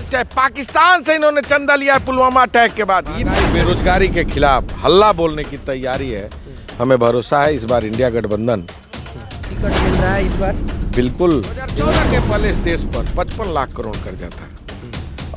चाहे पाकिस्तान से इन्होंने चंदा लिया पुलवामा अटैक के बाद। बेरोजगारी के खिलाफ हल्ला बोलने की तैयारी है। हमें भरोसा है इस बार इंडिया गठबंधन टिकट मिल रहा है इस बार। बिल्कुल। 2014 के पहले इस देश पर 55 लाख करोड़ कर्जा था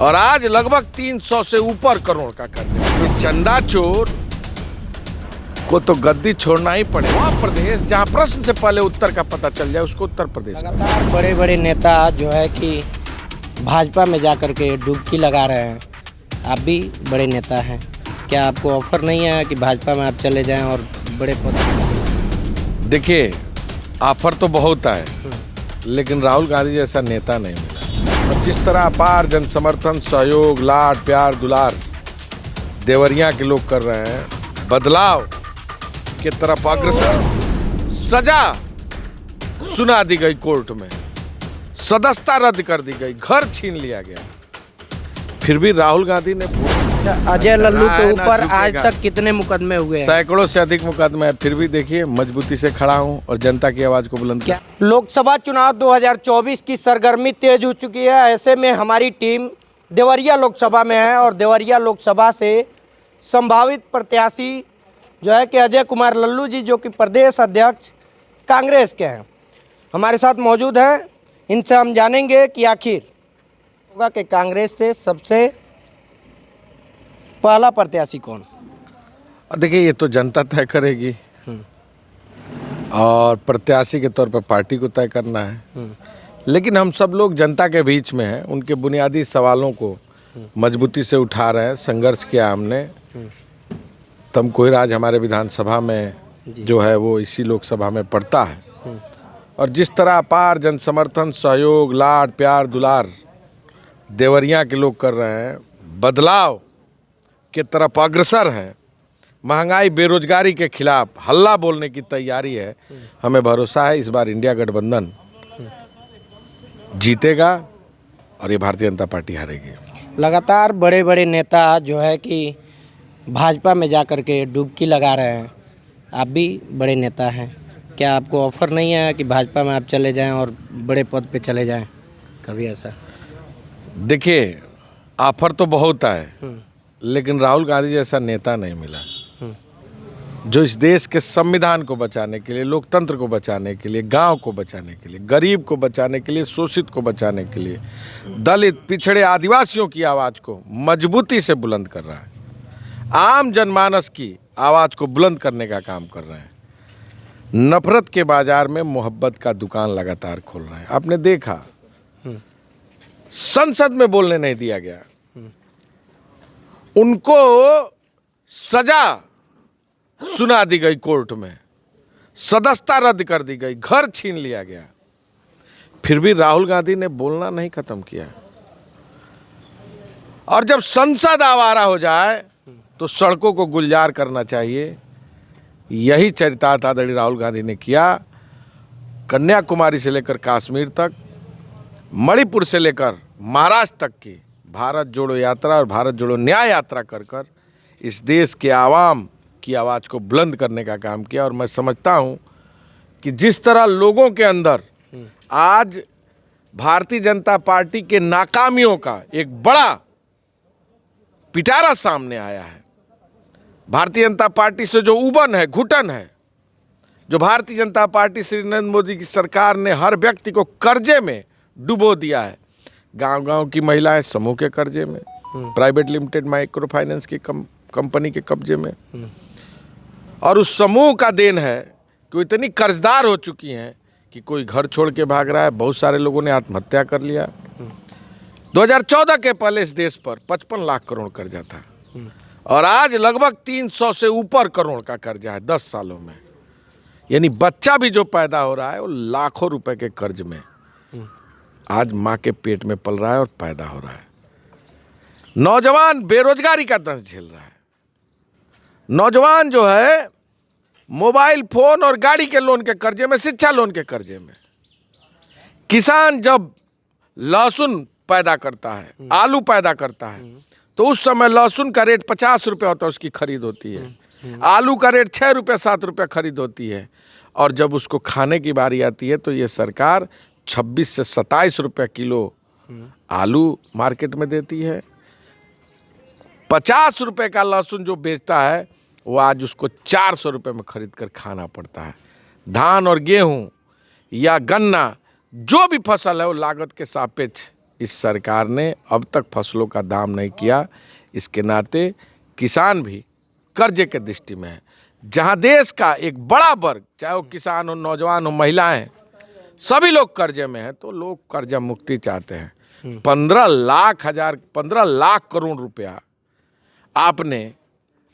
और आज लगभग 300 से ऊपर करोड़ का कर्जा। चंदा चोर को तो गद्दी छोड़ना ही पड़ेगा। वहाँ प्रदेश जहाँ प्रश्न से पहले उत्तर का पता चल जाए उसको उत्तर प्रदेश। लगातार बड़े बड़े नेता जो है कि भाजपा में जाकर के डुबकी लगा रहे हैं। आप भी बड़े नेता हैं, क्या आपको ऑफर नहीं आया कि भाजपा में आप चले जाएं और बड़े पद? देखिए, ऑफर तो बहुत आए लेकिन राहुल गांधी जैसा नेता नहीं मिला। और जिस तरह अपार जन समर्थन, सहयोग, लाड प्यार दुलार देवरिया के लोग कर रहे हैं, बदलाव की तरफ अग्रसर, सजा सुना दी गई कोर्ट में, सदस्यता रद्द कर दी गई, घर छीन लिया गया, फिर भी राहुल गांधी ने अजय लल्लू के ऊपर आज तक कितने मुकदमे हुए हैं? सैकड़ों से अधिक मुकदमे हैं, फिर भी देखिए मजबूती से खड़ा हूं और जनता की आवाज को बुलंद किया। लोकसभा चुनाव 2024 की सरगर्मी तेज हो चुकी है। ऐसे में हमारी टीम देवरिया लोकसभा में है और देवरिया लोकसभा से संभावित प्रत्याशी जो है कि अजय कुमार लल्लू जी, जो कि प्रदेश अध्यक्ष कांग्रेस के हैं, हमारे साथ मौजूद हैं। इनसे हम जानेंगे कि आखिर होगा कि कांग्रेस से सबसे पहला प्रत्याशी कौन। देखिए, ये तो जनता तय करेगी और प्रत्याशी के तौर पर पार्टी को तय करना है। लेकिन हम सब लोग जनता के बीच में हैं, उनके बुनियादी सवालों को मजबूती से उठा रहे हैं। संघर्ष किया हमने। तम कोहिराज हमारे विधानसभा में जो है वो इसी लोकसभा में पड़ता है और जिस तरह अपार जन समर्थन, सहयोग, लाड प्यार दुलार देवरिया के लोग कर रहे हैं, बदलाव के तरफ अग्रसर हैं, महंगाई बेरोजगारी के खिलाफ हल्ला बोलने की तैयारी है। हमें भरोसा है इस बार इंडिया गठबंधन जीतेगा और ये भारतीय जनता पार्टी हारेगी। लगातार बड़े बड़े नेता जो है कि भाजपा में जाकर के डुबकी लगा रहे हैं। आप भी बड़े नेता हैं, क्या आपको ऑफर नहीं आया कि भाजपा में आप चले जाएं और बड़े पद पे चले जाएं? कभी ऐसा? देखिए, ऑफर तो बहुत आए लेकिन राहुल गांधी जैसा नेता नहीं मिला जो इस देश के संविधान को बचाने के लिए, लोकतंत्र को बचाने के लिए, गांव को बचाने के लिए, गरीब को बचाने के लिए, शोषित को बचाने के लिए, दलित, पिछड़े, आदिवासियों की आवाज़ को मजबूती से बुलंद कर रहा है। आम जनमानस की आवाज़ को बुलंद करने का काम कर रहे हैं। नफरत के बाजार में मोहब्बत का दुकान लगातार खोल रहे हैं। आपने देखा, संसद में बोलने नहीं दिया गया, उनको सजा सुना दी गई कोर्ट में, सदस्यता रद्द कर दी गई, घर छीन लिया गया, फिर भी राहुल गांधी ने बोलना नहीं खत्म किया। और जब संसद आवारा हो जाए तो सड़कों को गुलजार करना चाहिए। यही चरितार्थ आदरणीय राहुल गांधी ने किया। कन्याकुमारी से लेकर कश्मीर तक, मणिपुर से लेकर महाराष्ट्र तक की भारत जोड़ो यात्रा और भारत जोड़ो न्याय यात्रा कर कर इस देश के आवाम की आवाज़ को बुलंद करने का काम किया। और मैं समझता हूं कि जिस तरह लोगों के अंदर आज भारतीय जनता पार्टी के नाकामियों का एक बड़ा पिटारा सामने आया है, भारतीय जनता पार्टी से जो उबन है, घुटन है, जो भारतीय जनता पार्टी श्री नरेंद्र मोदी की सरकार ने हर व्यक्ति को कर्जे में डुबो दिया है। गांव-गांव की महिलाएं समूह के कर्जे में, प्राइवेट लिमिटेड माइक्रो फाइनेंस की कंपनी के कब्जे में, और उस समूह का देन है कि वो इतनी कर्जदार हो चुकी हैं कि कोई घर छोड़ के भाग रहा है। बहुत सारे लोगों ने आत्महत्या कर लिया। 2014 के पहले इस देश पर 55 लाख करोड़ कर्जा था और आज लगभग 300 से ऊपर करोड़ का कर्जा है 10 सालों में। यानी बच्चा भी जो पैदा हो रहा है वो लाखों रुपए के कर्ज में आज माँ के पेट में पल रहा है और पैदा हो रहा है। नौजवान बेरोजगारी का दंश झेल रहा है। नौजवान जो है मोबाइल फोन और गाड़ी के लोन के कर्जे में, शिक्षा लोन के कर्जे में। किसान जब लहसुन पैदा करता है, आलू पैदा करता है, तो उस समय लहसुन का रेट 50 रुपये होता है, उसकी खरीद होती है। आलू का रेट 6 रुपये 7 रुपये खरीद होती है। और जब उसको खाने की बारी आती है तो ये सरकार 26 से 27 रुपये किलो आलू मार्केट में देती है। 50 रुपए का लहसुन जो बेचता है वो आज उसको 400 रुपए में खरीद कर खाना पड़ता है। धान और गेहूं या गन्ना जो भी फसल है वो लागत के सापेक्ष इस सरकार ने अब तक फसलों का दाम नहीं किया। इसके नाते किसान भी कर्जे के दृष्टि में है। जहां देश का एक बड़ा वर्ग, चाहे वो किसान हो, नौजवान हो, महिलाएं, सभी लोग कर्जे में हैं, तो लोग कर्जा मुक्ति चाहते हैं। 15 लाख करोड़ रुपया आपने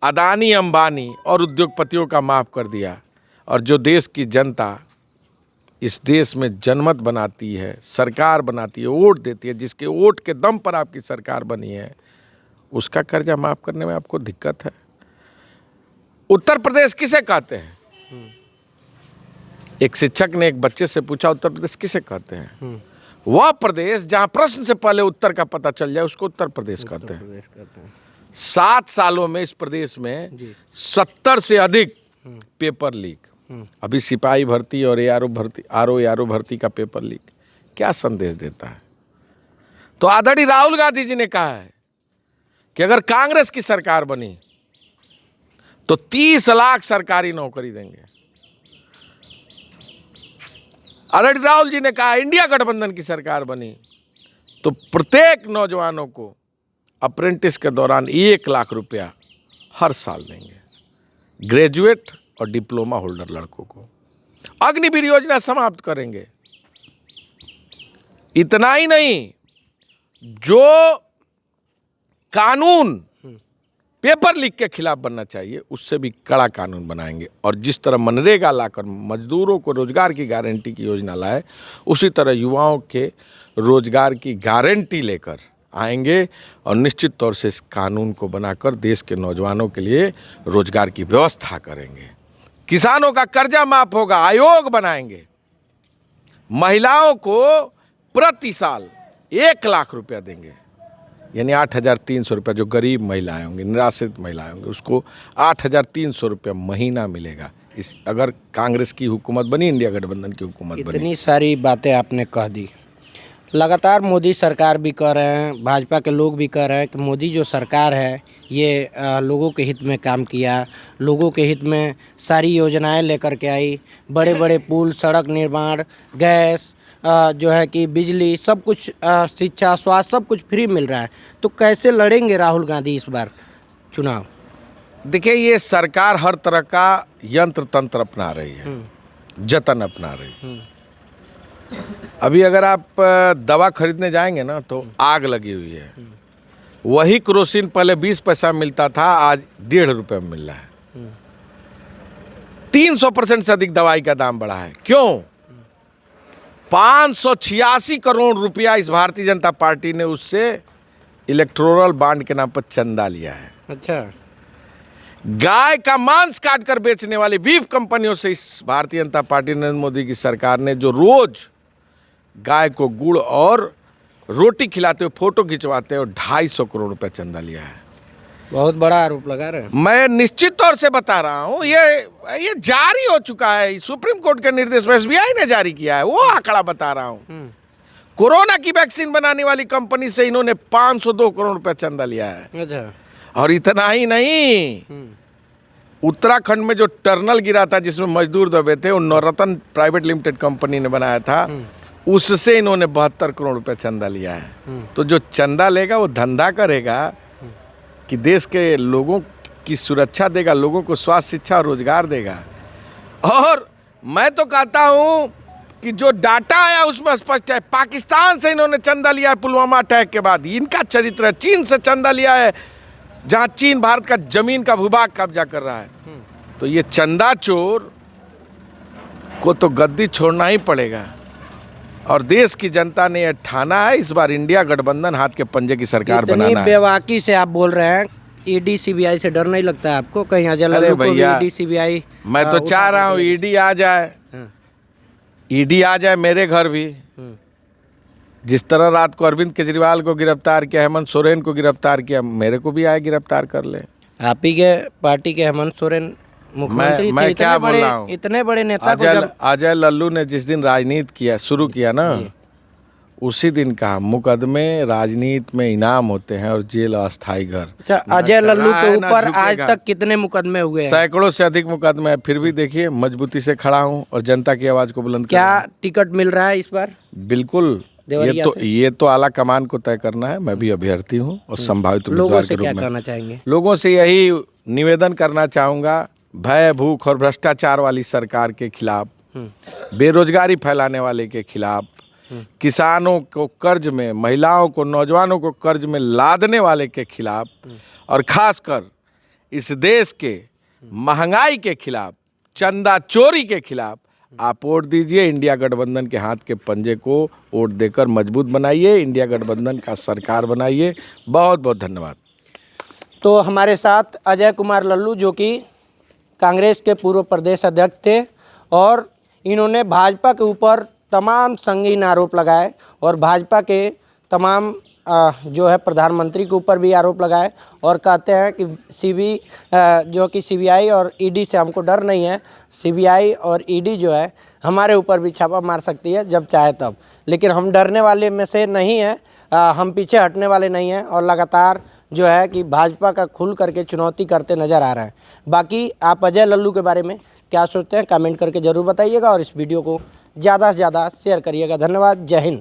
अदानी, अंबानी और उद्योगपतियों का माफ कर दिया। और जो देश की जनता इस देश में जनमत बनाती है, सरकार बनाती है, वोट देती है, जिसके वोट के दम पर आपकी सरकार बनी है, उसका कर्जा माफ करने में आपको दिक्कत है। उत्तर प्रदेश किसे कहते हैं? एक शिक्षक ने एक बच्चे से पूछा, उत्तर प्रदेश किसे कहते हैं? वह प्रदेश जहां प्रश्न से पहले उत्तर का पता चल जाए उसको उत्तर प्रदेश कहते हैं। 7 सालों में इस प्रदेश में 70 से अधिक पेपर लीक। अभी सिपाही भर्ती और आरओ भर्ती का पेपर लीक क्या संदेश देता है? तो आदरणीय राहुल गांधी जी ने कहा है कि अगर कांग्रेस की सरकार बनी तो 30 लाख सरकारी नौकरी देंगे। आदरणीय राहुल जी ने कहा इंडिया गठबंधन की सरकार बनी तो प्रत्येक नौजवानों को अप्रेंटिस के दौरान 1 लाख रुपया हर साल देंगे, ग्रेजुएट और डिप्लोमा होल्डर लड़कों को। अग्निवीर योजना समाप्त करेंगे। इतना ही नहीं, जो कानून पेपर लीक के खिलाफ बनना चाहिए उससे भी कड़ा कानून बनाएंगे। और जिस तरह मनरेगा लाकर मजदूरों को रोजगार की गारंटी की योजना लाए, उसी तरह युवाओं के रोजगार की गारंटी लेकर आएंगे और निश्चित तौर से इस कानून को बनाकर देश के नौजवानों के लिए रोजगार की व्यवस्था करेंगे। किसानों का कर्जा माफ होगा, आयोग बनाएंगे। महिलाओं को प्रति साल 1 लाख रुपया देंगे, यानी 8,300 रुपया। जो गरीब महिलाएं होंगी, निराश्रित महिलाएं होंगी, उसको 8,300 रुपया महीना मिलेगा। इस अगर कांग्रेस की हुकूमत बनी, इंडिया गठबंधन की हुकूमत बनी। इतनी सारी बातें आपने कह दी। लगातार मोदी सरकार भी कह रहे हैं, भाजपा के लोग भी कह रहे हैं कि मोदी जो सरकार है ये लोगों के हित में काम किया, लोगों के हित में सारी योजनाएं लेकर के आई। बड़े बड़े पुल, सड़क निर्माण, गैस, जो है कि बिजली, सब कुछ, शिक्षा, स्वास्थ्य, सब कुछ फ्री मिल रहा है। तो कैसे लड़ेंगे राहुल गांधी इस बार चुनाव? देखिए, ये सरकार हर तरह का यंत्र तंत्र अपना रही है, जतन अपना रही है। अभी अगर आप दवा खरीदने जाएंगे ना तो आग लगी हुई है। वही केरोसिन पहले 20 पैसा मिलता था, आज 1.5 रुपये में मिल रहा है। 300% से अधिक दवाई का दाम बढ़ा है। क्यों? 586 करोड़ रुपया इस भारतीय जनता पार्टी ने उससे इलेक्टोरल बॉन्ड के नाम पर चंदा लिया है। अच्छा। गाय का मांस काटकर बेचने वाली बीफ कंपनियों से इस भारतीय जनता पार्टी नरेंद्र मोदी की सरकार ने, जो रोज गाय को गुड़ और रोटी खिलाते हुए फोटो खिंचवाते हैं, 250 करोड़ रुपया चंदा लिया है। बहुत बड़ा आरोप लगा रहे हैं। मैं निश्चित तौर से बता रहा हूं, ये जारी हो चुका है। सुप्रीम कोर्ट के निर्देश में एसबीआई ने जारी किया है, वो आंकड़ा बता रहा हूं। कोरोना की वैक्सीन बनाने वाली कंपनी से इन्होंने 502 करोड़ रुपया चंदा लिया है। अच्छा। और इतना ही नहीं, उत्तराखंड में जो टर्नल गिरा था जिसमें मजदूर दबे थे, वो नवरत्न प्राइवेट लिमिटेड कंपनी ने बनाया था, उससे इन्होंने 72 करोड़ रुपया चंदा लिया है। तो जो चंदा लेगा वो धंधा करेगा कि देश के लोगों की सुरक्षा देगा, लोगों को स्वास्थ्य, शिक्षा और रोजगार देगा। और मैं तो कहता हूं कि जो डाटा आया उसमें स्पष्ट है, पाकिस्तान से इन्होंने चंदा लिया है पुलवामा अटैक के बाद। इनका चरित्र है। चीन से चंदा लिया है, जहां चीन भारत का जमीन का भूभाग कब्जा कर रहा है। तो ये चंदा चोर को तो गद्दी छोड़ना ही पड़ेगा। और देश की जनता ने यह ठाना है, इस बार इंडिया गठबंधन हाथ के पंजे की सरकार बनाना है। बेवाकी से आप बोल रहे हैं, ईडी सीबीआई से डर नहीं लगता है आपको? कहीं अरे भैया, ईडी सीबीआई, मैं तो चाह रहा हूँ ईडी आ जाए, ईडी आ जाए मेरे घर भी। जिस तरह रात को अरविंद केजरीवाल को गिरफ्तार किया, हेमंत सोरेन को गिरफ्तार किया, मेरे को भी आए गिरफ्तार कर ले। आप ही के पार्टी के हेमंत सोरेन मुख्यमंत्री थे। मैं क्या बोल रहा हूँ, इतने बड़े नेता को जब अजय लल्लू ने जिस दिन राजनीति किया शुरू किया ना, उसी दिन कहा मुकदमे राजनीति में इनाम होते हैं और जेल अस्थाई घर। अच्छा, अजय लल्लू के ना ऊपर आज झुकेगा। तक कितने मुकदमे हुए हैं? सैकड़ों से अधिक मुकदमे हैं, फिर भी देखिए मजबूती से खड़ा हूं और जनता की आवाज को बुलंद कर रहा क्या टिकट मिल रहा है इस बार? हूं। बिल्कुल, देवरिया ये तो आला कमान को तय करना है। मैं भी अभ्यर्थी हूं और संभावित लोगों उम्मीदवार से के रूप क्या में कहना चाहेंगे? लोगों से यही निवेदन करना चाहूँगा, भय भूख और भ्रष्टाचार वाली सरकार के खिलाफ, बेरोजगारी फैलाने वाले के खिलाफ, किसानों को कर्ज में, महिलाओं को, नौजवानों को कर्ज में लादने वाले के खिलाफ और खासकर इस देश के महंगाई के खिलाफ, चंदा चोरी के खिलाफ आप वोट दीजिए। इंडिया गठबंधन के हाथ के पंजे को वोट देकर मजबूत बनाइए, इंडिया गठबंधन का सरकार बनाइए। बहुत बहुत धन्यवाद। तो हमारे साथ अजय कुमार लल्लू जो कि कांग्रेस के पूर्व प्रदेश अध्यक्ष थे और इन्होंने भाजपा के ऊपर तमाम संगीन आरोप लगाए और भाजपा के तमाम जो है प्रधानमंत्री के ऊपर भी आरोप लगाए और कहते हैं कि जो कि सीबीआई और ईडी से हमको डर नहीं है। सीबीआई और ईडी जो है हमारे ऊपर भी छापा मार सकती है जब चाहे तब, लेकिन हम डरने वाले में से नहीं हैं, हम पीछे हटने वाले नहीं हैं और लगातार जो है कि भाजपा का खुल करके चुनौती करते नज़र आ रहे हैं। बाकी आप अजय लल्लू के बारे में क्या सोचते हैं कमेंट करके ज़रूर बताइएगा और इस वीडियो को ज़्यादा से ज़्यादा शेयर करिएगा। धन्यवाद। जय हिंद।